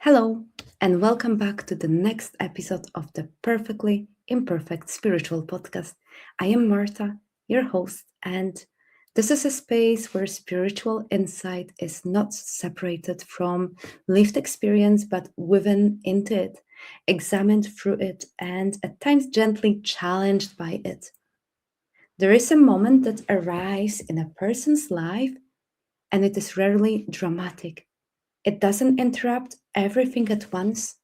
Hello, and welcome back to the next episode of the Perfectly Imperfect Spiritual Podcast. I am Marta, your host, and this is a space where spiritual insight is not separated from lived experience but woven into it, examined through it, and at times gently challenged by it. There is a moment that arrives in a person's life, and it is rarely dramatic. It doesn't interrupt everything at once.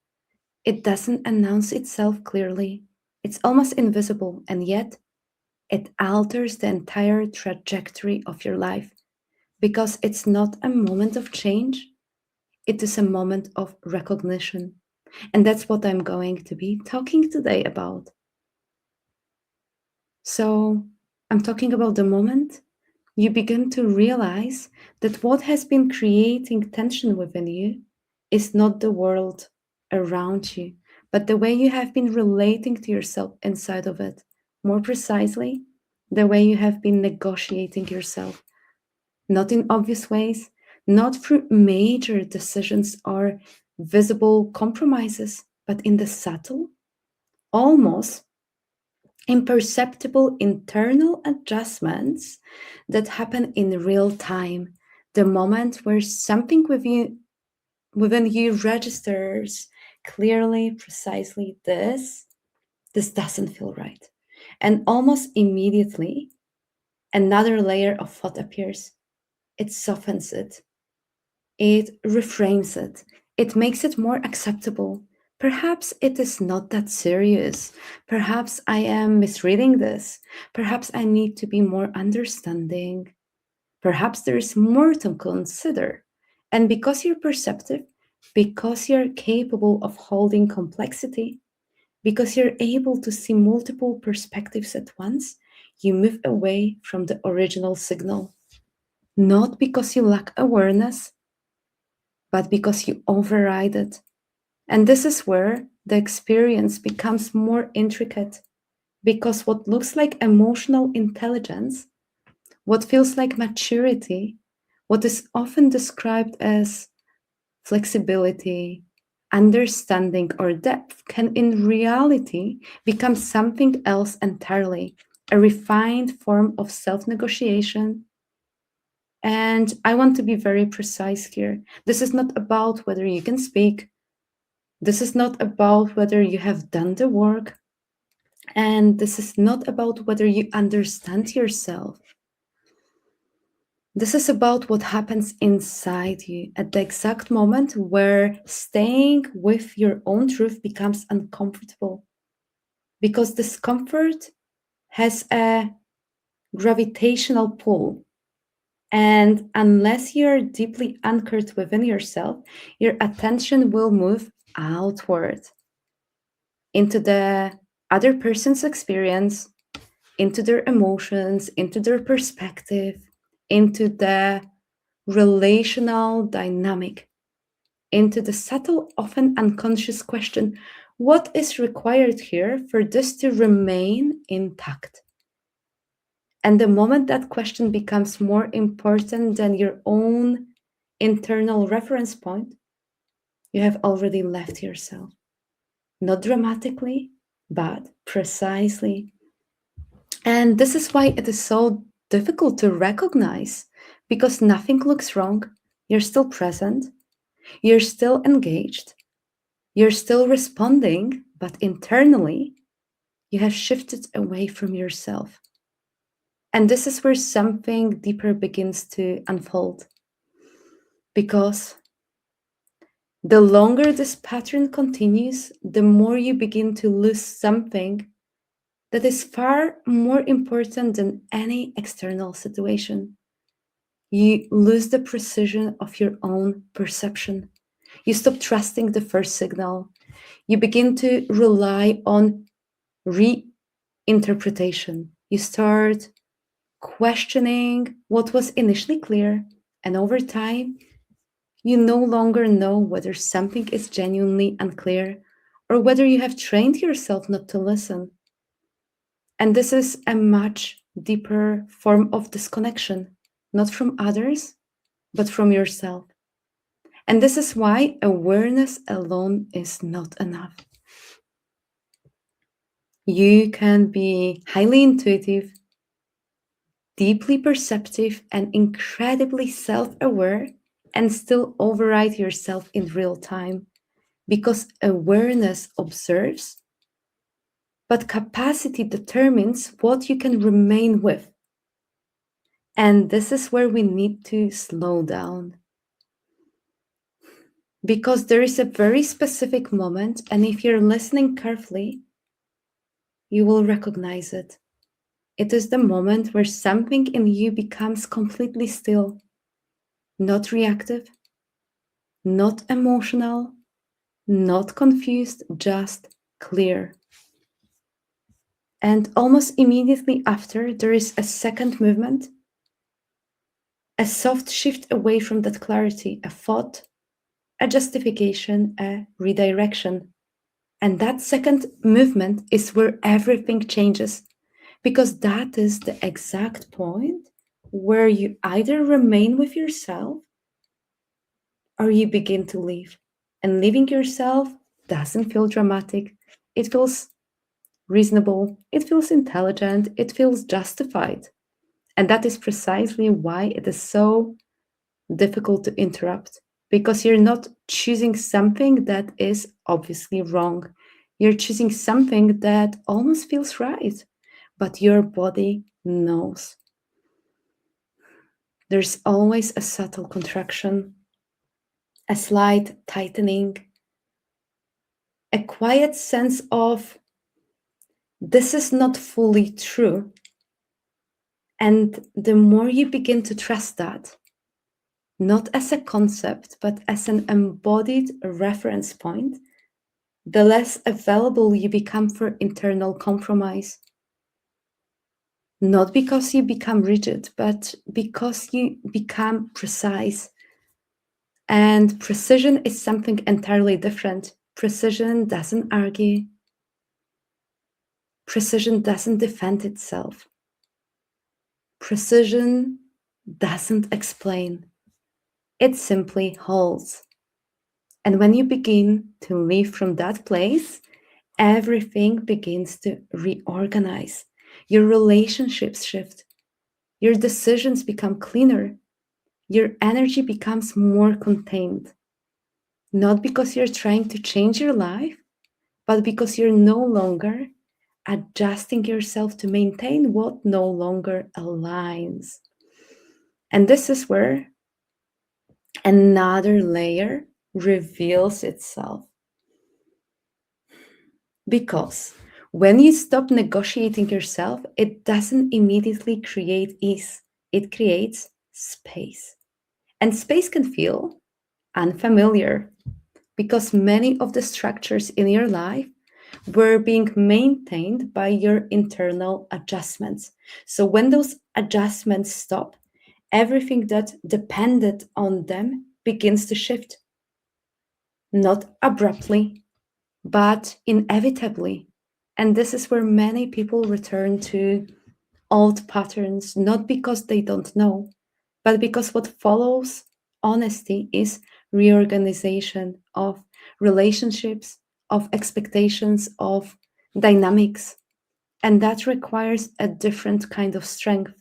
It doesn't announce itself clearly. It's almost invisible, and yet it alters the entire trajectory of your life because it's not a moment of change, it is a moment of recognition. And that's what I'm going to be talking today about. So, I'm talking about the moment you begin to realize that what has been creating tension within you is not the world around you, but the way you have been relating to yourself inside of it. More precisely, the way you have been negotiating yourself, not in obvious ways, not through major decisions or visible compromises, but in the subtle, almost imperceptible internal adjustments that happen in real time. The moment where something within you registers clearly, precisely this doesn't feel right. And almost immediately, another layer of thought appears. It softens it, it reframes it, it makes it more acceptable. Perhaps it is not that serious. Perhaps I am misreading this. Perhaps I need to be more understanding. Perhaps there is more to consider. And because you're perceptive, because you're capable of holding complexity, because you're able to see multiple perspectives at once, you move away from the original signal. Not because you lack awareness, but because you override it. And this is where the experience becomes more intricate, because what looks like emotional intelligence, what feels like maturity, what is often described as flexibility, understanding, or depth, can in reality become something else entirely, a refined form of self negotiation. And I want to be very precise here. This is not about whether you can speak. This is not about whether you have done the work. And this is not about whether you understand yourself. This is about what happens inside you at the exact moment where staying with your own truth becomes uncomfortable. Because discomfort has a gravitational pull. And unless you're deeply anchored within yourself, your attention will move outward into the other person's experience, into their emotions, into their perspective, into the relational dynamic, into the subtle, often unconscious question, what is required here for this to remain intact? And the moment that question becomes more important than your own internal reference point, you have already left yourself. Not dramatically, but precisely. And this is why it is so difficult to recognize, because nothing looks wrong. You're still present, you're still engaged, you're still responding, but internally, you have shifted away from yourself. And this is where something deeper begins to unfold. Because the longer this pattern continues, the more you begin to lose something that is far more important than any external situation. You lose the precision of your own perception. You stop trusting the first signal. You begin to rely on reinterpretation. You start questioning what was initially clear, and over time, you no longer know whether something is genuinely unclear or whether you have trained yourself not to listen. And this is a much deeper form of disconnection, not from others, but from yourself. And this is why awareness alone is not enough. You can be highly intuitive, deeply perceptive, and incredibly self aware and still override yourself in real time because awareness observes, but capacity determines what you can remain with. And this is where we need to slow down because there is a very specific moment, and if you're listening carefully, you will recognize it. It is the moment where something in you becomes completely still, not reactive, not emotional, not confused, just clear. And almost immediately after, there is a second movement, a soft shift away from that clarity, a thought, a justification, a redirection. And that second movement is where everything changes, because that is the exact point where you either remain with yourself or you begin to leave. And leaving yourself doesn't feel dramatic, it feels reasonable, it feels intelligent, it feels justified. And that is precisely why it is so difficult to interrupt, because you're not choosing something that is obviously wrong. You're choosing something that almost feels right, but your body knows. There's always a subtle contraction, a slight tightening, a quiet sense of this is not fully true. And the more you begin to trust that, not as a concept, but as an embodied reference point, the less available you become for internal compromise. Not because you become rigid, but because you become precise. And precision is something entirely different. Precision doesn't argue. Precision doesn't defend itself. Precision doesn't explain. It simply holds. And when you begin to live from that place, everything begins to reorganize. Your relationships shift. Your decisions become cleaner. Your energy becomes more contained. Not because you're trying to change your life, but because you're no longer adjusting yourself to maintain what no longer aligns. And this is where another layer reveals itself. Because when you stop negotiating yourself, it doesn't immediately create ease, it creates space. And space can feel unfamiliar because many of the structures in your life were being maintained by your internal adjustments. So when those adjustments stop, everything that depended on them begins to shift. Not abruptly, but inevitably. And this is where many people return to old patterns, not because they don't know, but because what follows honesty is reorganization of relationships, of expectations, of dynamics. And that requires a different kind of strength,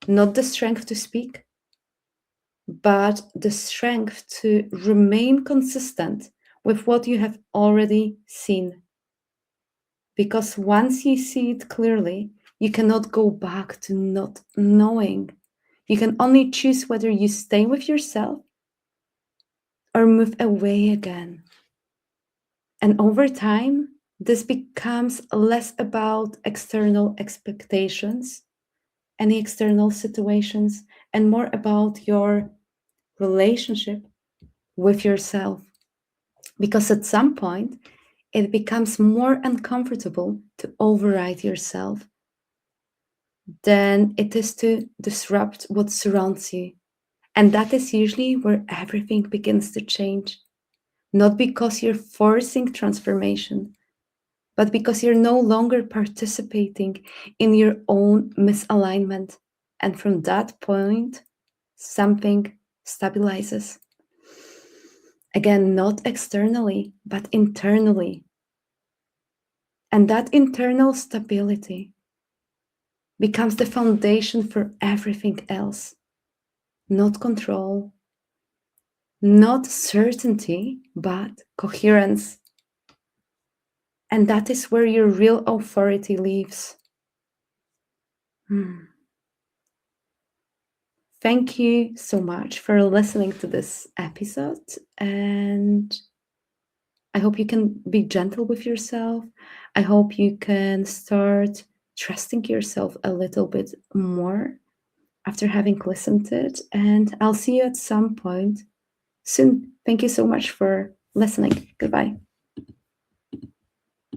not the strength to speak, but the strength to remain consistent with what you have already seen. Because once you see it clearly, you cannot go back to not knowing. You can only choose whether you stay with yourself or move away again. And over time, this becomes less about external expectations, any external situations, and more about your relationship with yourself. Because at some point, it becomes more uncomfortable to override yourself than it is to disrupt what surrounds you. And that is usually where everything begins to change. Not because you're forcing transformation, but because you're no longer participating in your own misalignment. And from that point, something stabilizes. Again, not externally, but internally. And that internal stability becomes the foundation for everything else. Not control, not certainty, but coherence. And that is where your real authority lives. Thank you so much for listening to this episode. And I hope you can be gentle with yourself. I hope you can start trusting yourself a little bit more after having listened to it. And I'll see you at some point soon. Thank you so much for listening. Goodbye.